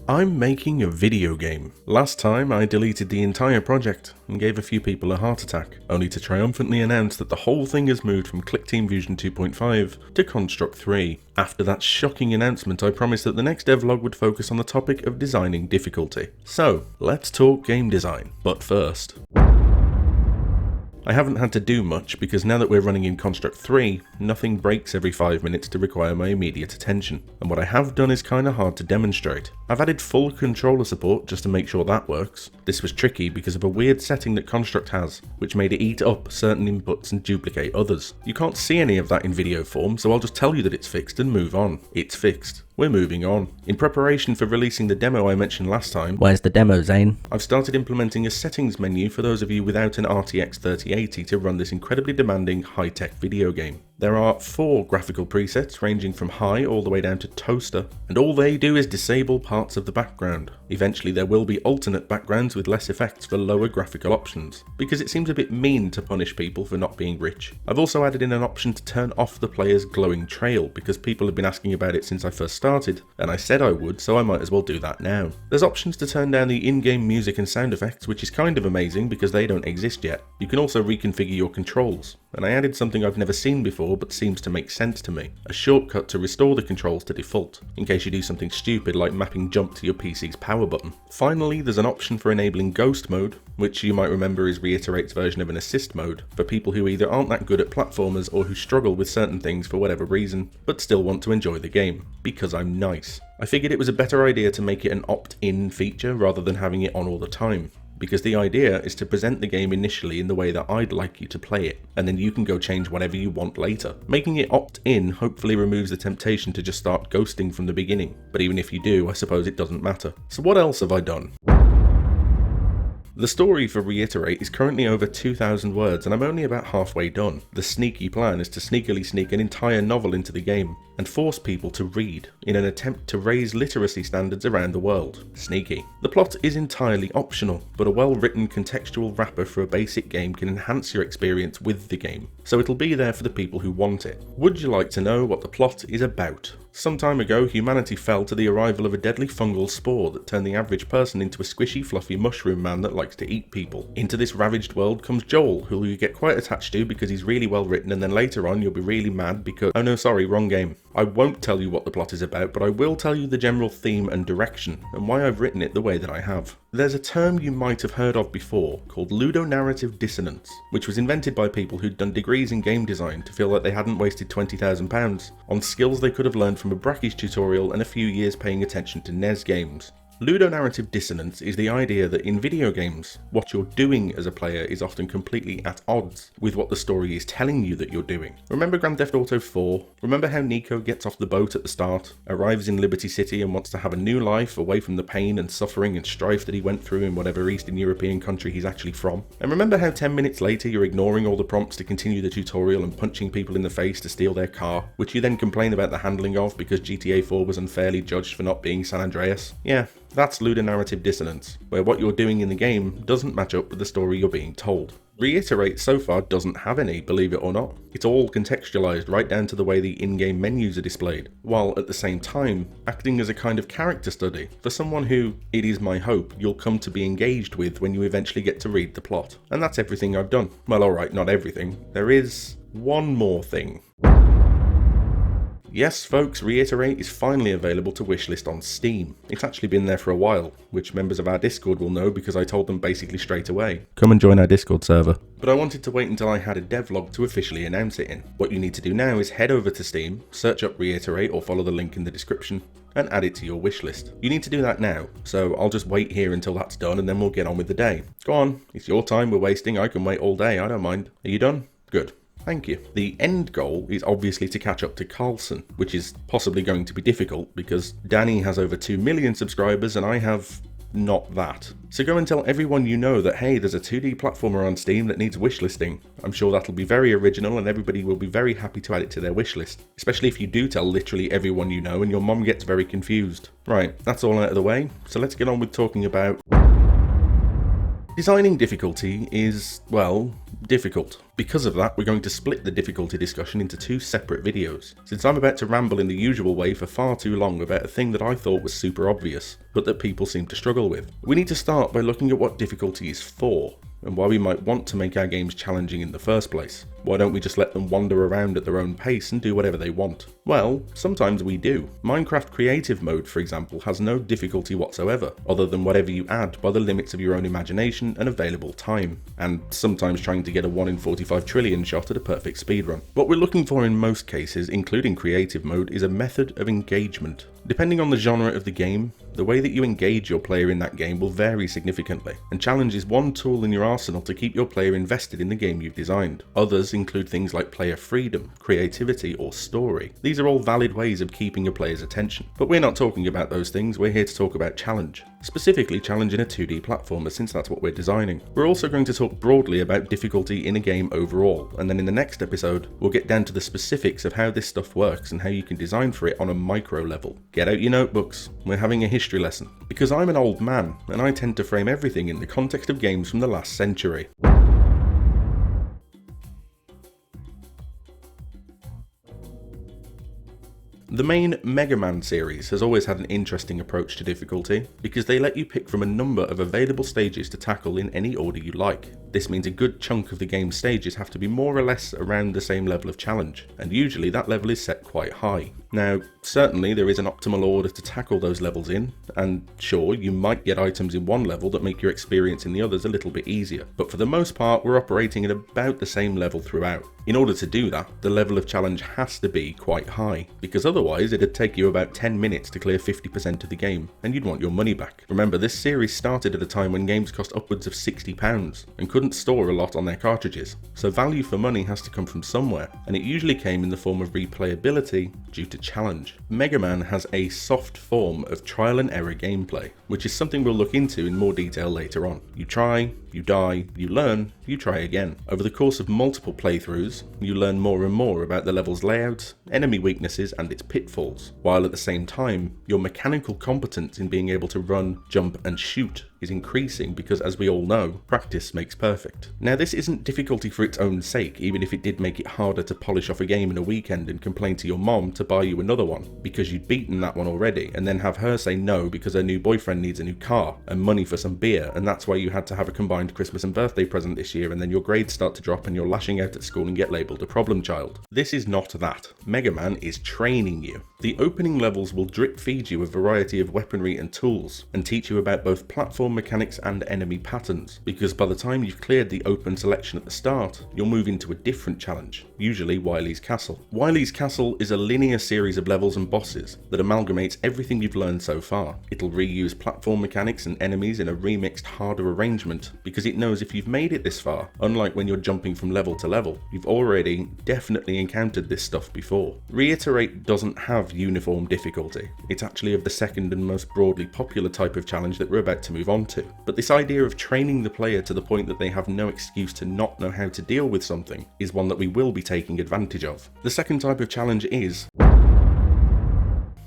I'm making a video game. Last time I deleted the entire project and gave a few people a heart attack, only to triumphantly announce that the whole thing has moved from ClickTeam Fusion 2.5 to Construct 3. After that shocking announcement, I promised that the next devlog would focus on the topic of designing difficulty. So, let's talk game design. But first, I haven't had to do much because now that we're running in Construct 3, nothing breaks every 5 minutes to require my immediate attention, and what I have done is kinda hard to demonstrate. I've added full controller support just to make sure that works. This was tricky because of a weird setting that Construct has, which made it eat up certain inputs and duplicate others. You can't see any of that in video form, so I'll just tell you that it's fixed and move on. It's fixed. We're moving on. In preparation for releasing the demo I mentioned last time, Where's the demo, Zane? I've started implementing a settings menu for those of you without an RTX 3080 to run this incredibly demanding high-tech video game. There are 4 graphical presets ranging from high all the way down to toaster, and all they do is disable parts of the background. Eventually there will be alternate backgrounds with less effects for lower graphical options, because it seems a bit mean to punish people for not being rich. I've also added in an option to turn off the player's glowing trail, because people have been asking about it since I first started, and I said I would, so I might as well do that now. There's options to turn down the in-game music and sound effects, which is kind of amazing because they don't exist yet. You can also reconfigure your controls, and I added something I've never seen before but seems to make sense to me, a shortcut to restore the controls to default, in case you do something stupid like mapping jump to your PC's power button. Finally, there's an option for enabling ghost mode, which you might remember is Reiterate's version of an assist mode, for people who either aren't that good at platformers or who struggle with certain things for whatever reason, but still want to enjoy the game, because I'm nice. I figured it was a better idea to make it an opt-in feature rather than having it on all the time, because the idea is to present the game initially in the way that I'd like you to play it, and then you can go change whatever you want later. Making it opt-in hopefully removes the temptation to just start ghosting from the beginning, but even if you do, I suppose it doesn't matter. So what else have I done? The story for Reiterate is currently over 2,000 words and I'm only about halfway done. The sneaky plan is to sneakily sneak an entire novel into the game and force people to read in an attempt to raise literacy standards around the world. Sneaky. The plot is entirely optional, but a well-written contextual wrapper for a basic game can enhance your experience with the game, so it'll be there for the people who want it. Would you like to know what the plot is about? Some time ago, humanity fell to the arrival of a deadly fungal spore that turned the average person into a squishy, fluffy mushroom man that likes to eat people. Into this ravaged world comes Joel, who you get quite attached to because he's really well written, and then later on you'll be really mad because... oh no, sorry, wrong game. I won't tell you what the plot is about, but I will tell you the general theme and direction, and why I've written it the way that I have. There's a term you might have heard of before, called ludonarrative dissonance, which was invented by people who'd done degrees in game design to feel like they hadn't wasted £20,000 on skills they could have learned from a brackish tutorial and a few years paying attention to NES games. Ludonarrative dissonance is the idea that in video games, what you're doing as a player is often completely at odds with what the story is telling you that you're doing. Remember Grand Theft Auto 4? Remember how Nico gets off the boat at the start, arrives in Liberty City and wants to have a new life away from the pain and suffering and strife that he went through in whatever Eastern European country he's actually from? And remember how 10 minutes later you're ignoring all the prompts to continue the tutorial and punching people in the face to steal their car, which you then complain about the handling of because GTA 4 was unfairly judged for not being San Andreas? Yeah. That's ludonarrative dissonance, where what you're doing in the game doesn't match up with the story you're being told. Reiterate so far doesn't have any, believe it or not. It's all contextualized right down to the way the in-game menus are displayed, while at the same time acting as a kind of character study for someone who, it is my hope, you'll come to be engaged with when you eventually get to read the plot. And that's everything I've done. Well, alright, not everything. There is one more thing. Yes folks, Reiterate is finally available to Wishlist on Steam. It's actually been there for a while, which members of our Discord will know because I told them basically straight away. Come and join our Discord server. But I wanted to wait until I had a devlog to officially announce it in. What you need to do now is head over to Steam, search up Reiterate or follow the link in the description, and add it to your wishlist. You need to do that now, so I'll just wait here until that's done and then we'll get on with the day. Go on, it's your time we're wasting, I can wait all day, I don't mind. Are you done? Good. Thank you. The end goal is obviously to catch up to Carlson, which is possibly going to be difficult because Danny has over 2 million subscribers and I have not that. So go and tell everyone you know that hey, there's a 2D platformer on Steam that needs wishlisting. I'm sure that'll be very original and everybody will be very happy to add it to their wishlist, especially if you do tell literally everyone you know and your mom gets very confused. Right, that's all out of the way, so let's get on with talking about Designing difficulty is, well, difficult. Because of that, we're going to split the difficulty discussion into 2 separate videos, since I'm about to ramble in the usual way for far too long about a thing that I thought was super obvious, but that people seem to struggle with. We need to start by looking at what difficulty is for, and why we might want to make our games challenging in the first place. Why don't we just let them wander around at their own pace and do whatever they want? Well, sometimes we do. Minecraft Creative Mode, for example, has no difficulty whatsoever, other than whatever you add by the limits of your own imagination and available time, and sometimes trying to get a 1 in 45 trillion shot at a perfect speedrun. What we're looking for in most cases, including Creative Mode, is a method of engagement. Depending on the genre of the game, the way that you engage your player in that game will vary significantly, and challenge is one tool in your arsenal to keep your player invested in the game you've designed. Others include things like player freedom, creativity, or story. These are all valid ways of keeping your player's attention. But we're not talking about those things, we're here to talk about challenge. Specifically challenge in a 2D platformer, since that's what we're designing. We're also going to talk broadly about difficulty in a game overall, and then in the next episode, we'll get down to the specifics of how this stuff works and how you can design for it on a micro level. Get out your notebooks, we're having a history lesson. Because I'm an old man, and I tend to frame everything in the context of games from the last century. The main Mega Man series has always had an interesting approach to difficulty, because they let you pick from a number of available stages to tackle in any order you like. This means a good chunk of the game's stages have to be more or less around the same level of challenge, and usually that level is set quite high. Now, certainly there is an optimal order to tackle those levels in, and sure, you might get items in one level that make your experience in the others a little bit easier, but for the most part we're operating at about the same level throughout. In order to do that, the level of challenge has to be quite high, because otherwise it'd take you about 10 minutes to clear 50% of the game, and you'd want your money back. Remember, this series started at a time when games cost upwards of £60, and couldn't store a lot on their cartridges, so value for money has to come from somewhere, and it usually came in the form of replayability due to challenge. Mega Man has a soft form of trial and error gameplay, which is something we'll look into in more detail later on. You try, you die, you learn, you try again. Over the course of multiple playthroughs, you learn more and more about the level's layout, enemy weaknesses and its pitfalls, while at the same time, your mechanical competence in being able to run, jump and shoot is increasing because, as we all know, practice makes perfect. Now, this isn't difficulty for its own sake, even if it did make it harder to polish off a game in a weekend and complain to your mom to buy you another one, because you'd beaten that one already, and then have her say no because her new boyfriend needs a new car and money for some beer, and that's why you had to have a combined Christmas and birthday present this year, and then your grades start to drop and you're lashing out at school and get labelled a problem child. This is not that. Mega Man is training you. The opening levels will drip feed you a variety of weaponry and tools, and teach you about both platform mechanics and enemy patterns, because by the time you've cleared the open selection at the start, you'll move into a different challenge, usually Wily's Castle. Wily's Castle is a linear series of levels and bosses that amalgamates everything you've learned so far. It'll reuse platform mechanics and enemies in a remixed, harder arrangement, because it knows if you've made it this far, unlike when you're jumping from level to level, you've already definitely encountered this stuff before. Reiterate doesn't have uniform difficulty. It's actually of the second and most broadly popular type of challenge that we're about to move on to. But this idea of training the player to the point that they have no excuse to not know how to deal with something is one that we will be taking advantage of. The second type of challenge is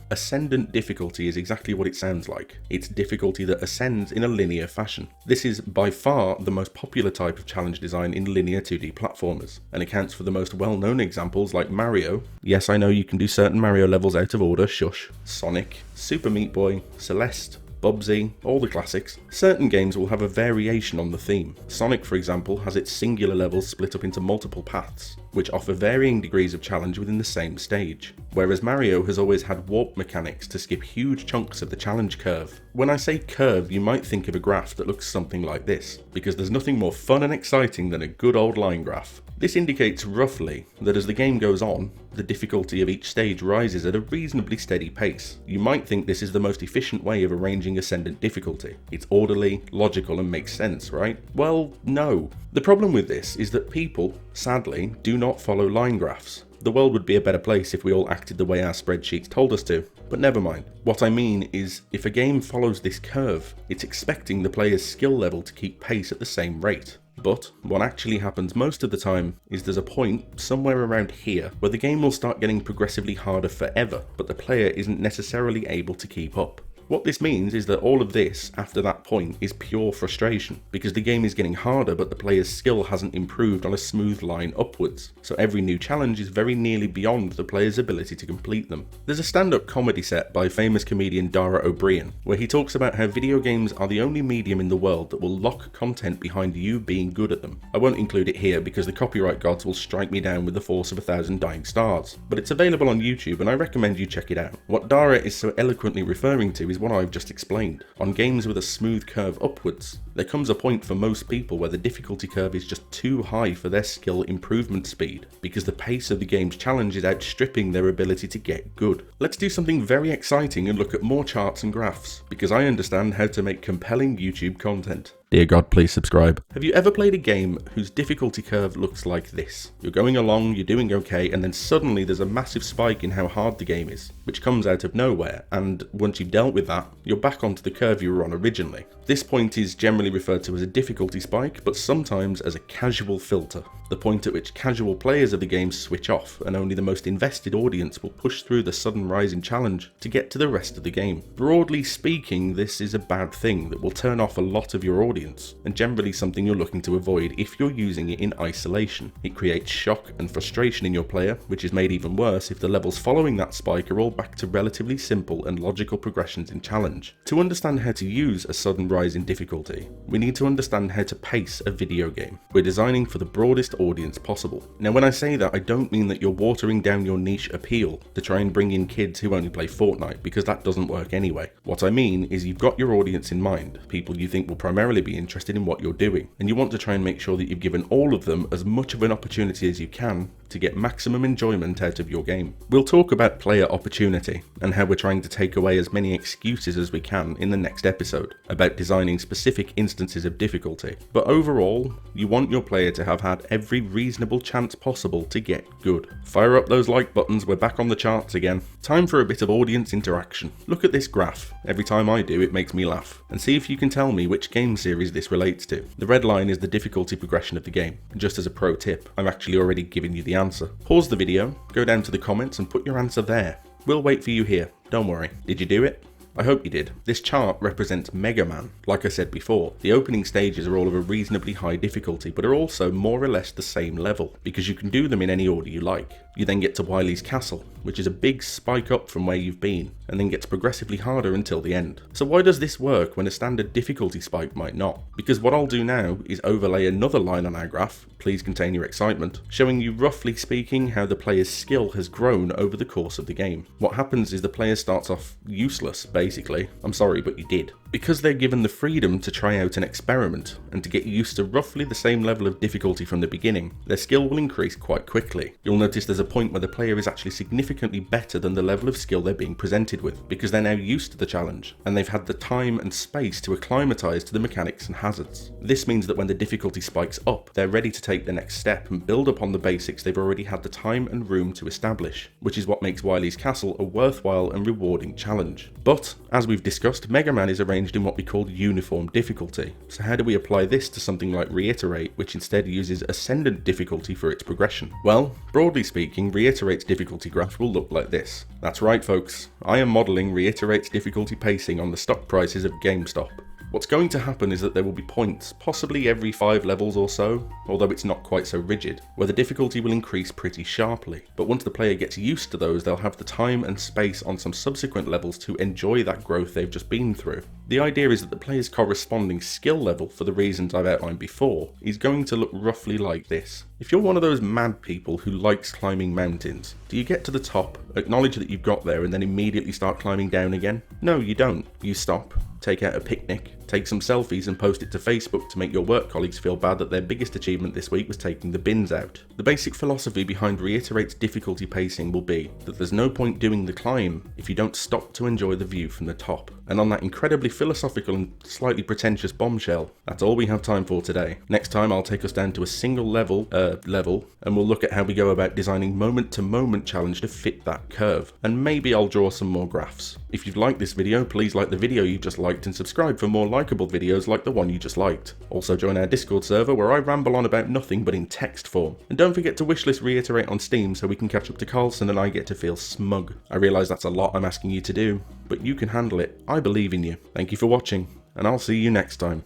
ascendant difficulty. Is exactly what it sounds like. It's difficulty that ascends in a linear fashion. This is by far the most popular type of challenge design in linear 2D platformers, and accounts for the most well-known examples like Mario. Yes, I know you can do certain Mario levels out of order, shush. Sonic, Super Meat Boy, Celeste, Bubsy, all the classics. Certain games will have a variation on the theme. Sonic, for example, has its singular levels split up into multiple paths, which offer varying degrees of challenge within the same stage, whereas Mario has always had warp mechanics to skip huge chunks of the challenge curve. When I say curve, you might think of a graph that looks something like this, because there's nothing more fun and exciting than a good old line graph. This indicates roughly that as the game goes on, the difficulty of each stage rises at a reasonably steady pace. You might think this is the most efficient way of arranging ascendant difficulty. It's orderly, logical, and makes sense, right? Well, no. The problem with this is that people, sadly, do not follow line graphs. The world would be a better place if we all acted the way our spreadsheets told us to, but never mind. What I mean is, if a game follows this curve, it's expecting the player's skill level to keep pace at the same rate. But what actually happens most of the time is there's a point somewhere around here where the game will start getting progressively harder forever, but the player isn't necessarily able to keep up. What this means is that all of this, after that point, is pure frustration, because the game is getting harder but the player's skill hasn't improved on a smooth line upwards, so every new challenge is very nearly beyond the player's ability to complete them. There's a stand-up comedy set by famous comedian Dara O'Brien, where he talks about how video games are the only medium in the world that will lock content behind you being good at them. I won't include it here because the copyright gods will strike me down with the force of 1,000 dying stars, but it's available on YouTube and I recommend you check it out. What Dara is so eloquently referring to is what I've just explained. On games with a smooth curve upwards, there comes a point for most people where the difficulty curve is just too high for their skill improvement speed, because the pace of the game's challenge is outstripping their ability to get good. Let's do something very exciting and look at more charts and graphs, because I understand how to make compelling YouTube content. Dear God, please subscribe. Have you ever played a game whose difficulty curve looks like this? You're going along, you're doing okay, and then suddenly there's a massive spike in how hard the game is, which comes out of nowhere, and once you've dealt with that, you're back onto the curve you were on originally. This point is generally referred to as a difficulty spike, but sometimes as a casual filter, the point at which casual players of the game switch off, and only the most invested audience will push through the sudden rise in challenge to get to the rest of the game. Broadly speaking, this is a bad thing that will turn off a lot of your audience, and generally something you're looking to avoid if you're using it in isolation. It creates shock and frustration in your player, which is made even worse if the levels following that spike are all back to relatively simple and logical progressions in challenge. To understand how to use a sudden rise in difficulty, we need to understand how to pace a video game. We're designing for the broadest audience possible. Now when I say that, I don't mean that you're watering down your niche appeal to try and bring in kids who only play Fortnite, because that doesn't work anyway. What I mean is you've got your audience in mind, people you think will primarily be interested in what you're doing, and you want to try and make sure that you've given all of them as much of an opportunity as you can to get maximum enjoyment out of your game. We'll talk about player opportunity and how we're trying to take away as many excuses as we can in the next episode, about designing specific instances of difficulty. But overall, you want your player to have had every reasonable chance possible to get good. Fire up those like buttons, we're back on the charts again. Time for a bit of audience interaction. Look at this graph. Every time I do, it makes me laugh. And see if you can tell me which game series this relates to. The red line is the difficulty progression of the game. And just as a pro tip, I'm actually already giving you the answer. Pause the video, go down to the comments and put your answer there. We'll wait for you here, don't worry. Did you do it? I hope you did. This chart represents Mega Man. Like I said before, the opening stages are all of a reasonably high difficulty, but are also more or less the same level, because you can do them in any order you like. You then get to Wily's Castle, which is a big spike up from where you've been, and then gets progressively harder until the end. So why does this work when a standard difficulty spike might not? Because what I'll do now is overlay another line on our graph, please contain your excitement, showing you roughly speaking how the player's skill has grown over the course of the game. What happens is the player starts off useless, basically. I'm sorry, but you did. Because they're given the freedom to try out an experiment and to get used to roughly the same level of difficulty from the beginning, their skill will increase quite quickly. You'll notice there's a point where the player is actually significantly better than the level of skill they're being presented with, because they're now used to the challenge and they've had the time and space to acclimatise to the mechanics and hazards. This means that when the difficulty spikes up, they're ready to take the next step and build upon the basics they've already had the time and room to establish, which is what makes Wily's Castle a worthwhile and rewarding challenge. But, as we've discussed, Mega Man is arranged in what we call uniform difficulty. So how do we apply this to something like Reiterate, which instead uses ascendant difficulty for its progression? Well, broadly speaking, Reiterate's difficulty graph will look like this. That's right folks, I am modelling Reiterate's difficulty pacing on the stock prices of GameStop. What's going to happen is that there will be points, possibly every 5 levels or so, although it's not quite so rigid, where the difficulty will increase pretty sharply. But once the player gets used to those, they'll have the time and space on some subsequent levels to enjoy that growth they've just been through. The idea is that the player's corresponding skill level, for the reasons I've outlined before, is going to look roughly like this. If you're one of those mad people who likes climbing mountains, do you get to the top, acknowledge that you've got there, and then immediately start climbing down again? No, you don't. You stop, take out a picnic, take some selfies and post it to Facebook to make your work colleagues feel bad that their biggest achievement this week was taking the bins out. The basic philosophy behind Reiterate's difficulty pacing will be that there's no point doing the climb if you don't stop to enjoy the view from the top. And on that incredibly philosophical and slightly pretentious bombshell, that's all we have time for today. Next time I'll take us down to a single level, and we'll look at how we go about designing moment-to-moment challenge to fit that curve. And maybe I'll draw some more graphs. If you've liked this video, please like the video you've just liked and subscribe for more likeable videos like the one you just liked. Also join our Discord server where I ramble on about nothing but in text form. And don't forget to wishlist reiterate on Steam so we can catch up to Carlson and I get to feel smug. I realise that's a lot I'm asking you to do, but you can handle it. I believe in you. Thank you for watching, and I'll see you next time.